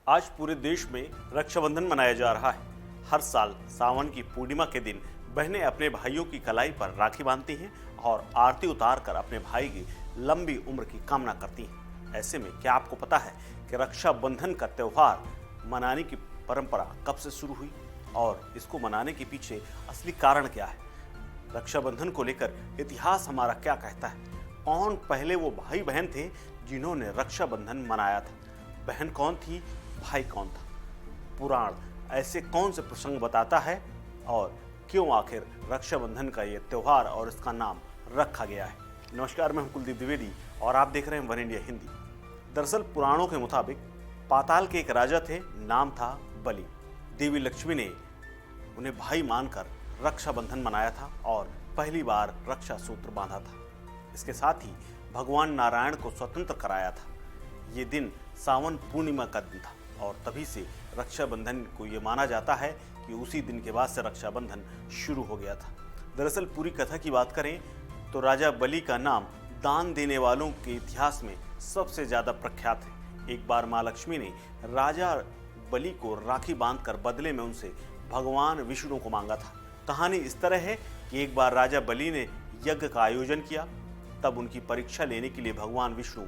आज पूरे देश में रक्षाबंधन मनाया जा रहा है। हर साल सावन की पूर्णिमा के दिन बहनें अपने भाइयों की कलाई पर राखी बांधती हैं और आरती उतार कर अपने भाई की लंबी उम्र की कामना करती हैं। ऐसे में क्या आपको पता है कि रक्षाबंधन का त्यौहार मनाने की परंपरा कब से शुरू हुई और इसको मनाने के पीछे असली कारण क्या है? रक्षाबंधन को लेकर इतिहास हमारा क्या कहता है? कौन पहले वो भाई बहन थे जिन्होंने रक्षाबंधन मनाया था? बहन कौन थी, भाई कौन था? पुराण ऐसे कौन से प्रसंग बताता है और क्यों आखिर रक्षाबंधन का ये त्यौहार और इसका नाम रखा गया है? नमस्कार, मैं हूं कुलदीप द्विवेदी और आप देख रहे हैं वन इंडिया हिंदी। दरअसल पुराणों के मुताबिक पाताल के एक राजा थे, नाम था बलि। देवी लक्ष्मी ने उन्हें भाई मानकर रक्षाबंधन मनाया था और पहली बार रक्षा सूत्र बांधा था। इसके साथ ही भगवान नारायण को स्वतंत्र कराया था। ये दिन सावन पूर्णिमा का दिन था और तभी से रक्षाबंधन को ये माना जाता है कि उसी दिन के बाद से रक्षाबंधन शुरू हो गया था। दरअसल पूरी कथा की बात करें तो राजा बलि का नाम दान देने वालों के इतिहास में सबसे ज़्यादा प्रख्यात है। एक बार माँ लक्ष्मी ने राजा बलि को राखी बांधकर बदले में उनसे भगवान विष्णु को मांगा था। कहानी इस तरह है कि एक बार राजा बलि ने यज्ञ का आयोजन किया, तब उनकी परीक्षा लेने के लिए भगवान विष्णु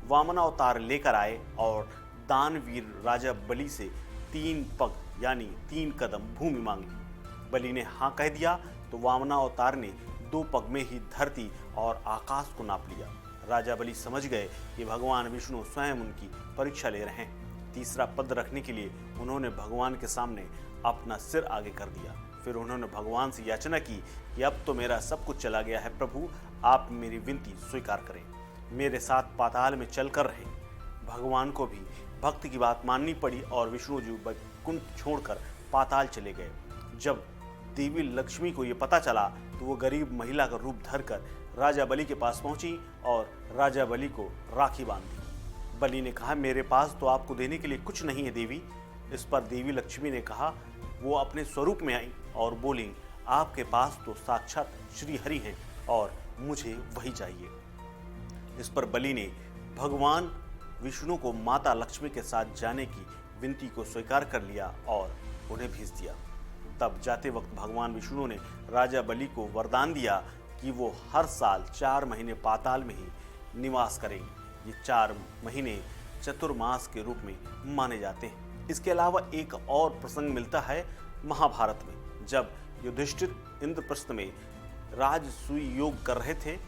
वामनावतार लेकर आए और दानवीर राजा बलि से 3 पग यानी 3 कदम भूमि मांगी। बलि ने हाँ कह दिया तो वामनावतार ने 2 पग में ही धरती और आकाश को नाप लिया। राजा बलि समझ गए कि भगवान विष्णु स्वयं उनकी परीक्षा ले रहे हैं। तीसरा पद रखने के लिए उन्होंने भगवान के सामने अपना सिर आगे कर दिया। फिर उन्होंने भगवान से याचना की कि अब तो मेरा सब कुछ चला गया है, प्रभु आप मेरी विनती स्वीकार करें, मेरे साथ पाताल में चलकर रहें। भगवान को भी भक्त की बात माननी पड़ी और विष्णु जी वैकुंठ छोड़कर पाताल चले गए। जब देवी लक्ष्मी को ये पता चला तो वो गरीब महिला का रूप धरकर राजा बलि के पास पहुंची और राजा बलि को राखी बांध दी। बलि ने कहा, मेरे पास तो आपको देने के लिए कुछ नहीं है देवी। इस पर देवी लक्ष्मी ने कहा, वो अपने स्वरूप में आई और बोली, आपके पास तो साक्षात श्री हरि हैं और मुझे वही चाहिए। इस पर बलि ने भगवान विष्णु को माता लक्ष्मी के साथ जाने की विनती को स्वीकार कर लिया और उन्हें भेज दिया। तब जाते वक्त भगवान विष्णु ने राजा बलि को वरदान दिया कि वो हर साल 4 महीने पाताल में ही निवास करेंगे। ये 4 महीने चतुर्मास के रूप में माने जाते हैं। इसके अलावा एक और प्रसंग मिलता है महाभारत में, जब युधिष्ठिर इंद्रप्रस्थ में राजसूय योग कर रहे थे।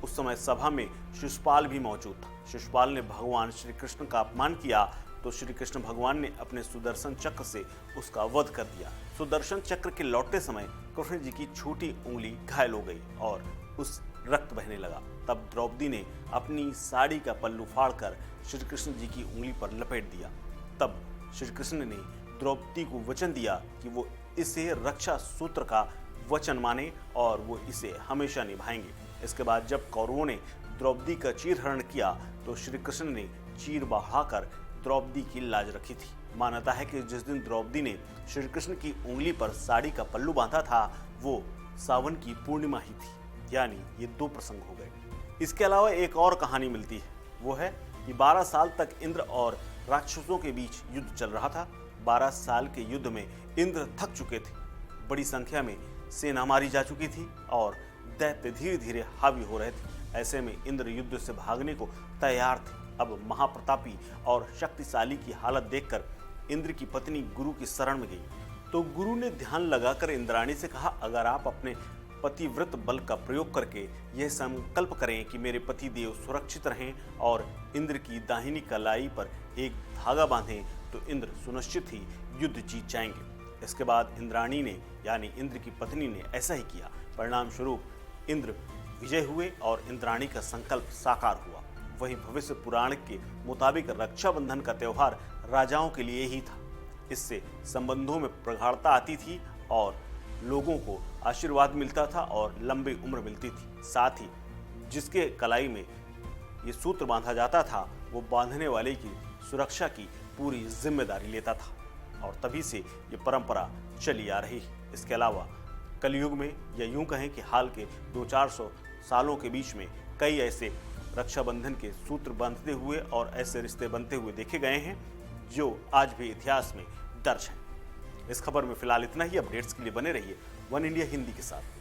उस समय सभा में शिशुपाल भी मौजूद था। शिशुपाल ने भगवान श्री कृष्ण का अपमान किया तो श्री कृष्ण भगवान ने अपने सुदर्शन चक्र से उसका वध कर दिया। सुदर्शन चक्र के लौटते समय कृष्ण जी की छोटी उंगली घायल हो गई और उस रक्त बहने लगा। तब द्रौपदी ने अपनी साड़ी का पल्लू फाड़कर श्री कृष्ण जी की उंगली पर लपेट दिया। तब श्री कृष्ण ने द्रौपदी को वचन दिया कि वो इसे रक्षा सूत्र का वचन माने और वो इसे हमेशा निभाएंगे। इसके बाद जब कौरवों ने द्रौपदी का चीरहरण किया तो श्री कृष्ण ने चीर बढ़ाकर द्रौपदी की लाज रखी थी। मान्यता है कि जिस दिन द्रौपदी ने श्री कृष्ण की उंगली पर साड़ी का पल्लू बांधा था वो सावन की पूर्णिमा ही थी। यानी ये 2 प्रसंग हो गए। इसके अलावा एक और कहानी मिलती है, वो है कि 12 साल तक इंद्र और राक्षसों के बीच युद्ध चल रहा था। 12 साल के युद्ध में इंद्र थक चुके थे, बड़ी संख्या में सेना मारी जा चुकी थी और दैत्य धीरे धीरे हावी हो रहे थे। ऐसे में इंद्र युद्ध से भागने को तैयार थे। अब महाप्रतापी और शक्तिशाली की हालत देखकर इंद्र की पत्नी गुरु की शरण में गई तो गुरु ने ध्यान लगाकर इंद्राणी से कहा, अगर आप अपने पतिव्रत बल का प्रयोग करके यह संकल्प करें कि मेरे पति देव सुरक्षित रहें और इंद्र की दाहिनी कलाई पर एक धागा बांधें तो इंद्र सुनिश्चित ही युद्ध जीत जाएंगे। इसके बाद इंद्राणी ने यानी इंद्र की पत्नी ने ऐसा ही किया। परिणाम स्वरूप इंद्र विजय हुए और इंद्राणी का संकल्प साकार हुआ। वहीं भविष्य पुराण के मुताबिक रक्षाबंधन का त्यौहार राजाओं के लिए ही था। इससे संबंधों में प्रगाढ़ता आती थी और लोगों को आशीर्वाद मिलता था और लंबी उम्र मिलती थी। साथ ही जिसके कलाई में ये सूत्र बांधा जाता था वो बांधने वाले की सुरक्षा की पूरी जिम्मेदारी लेता था और तभी से ये परंपरा चली आ रही है। इसके अलावा कलयुग में या यूं कहें कि हाल के 200-400 सालों के बीच में कई ऐसे रक्षाबंधन के सूत्र बांधते हुए और ऐसे रिश्ते बनते हुए देखे गए हैं जो आज भी इतिहास में दर्ज है। इस खबर में फिलहाल इतना ही। अपडेट्स के लिए बने रहिए वन इंडिया हिंदी के साथ।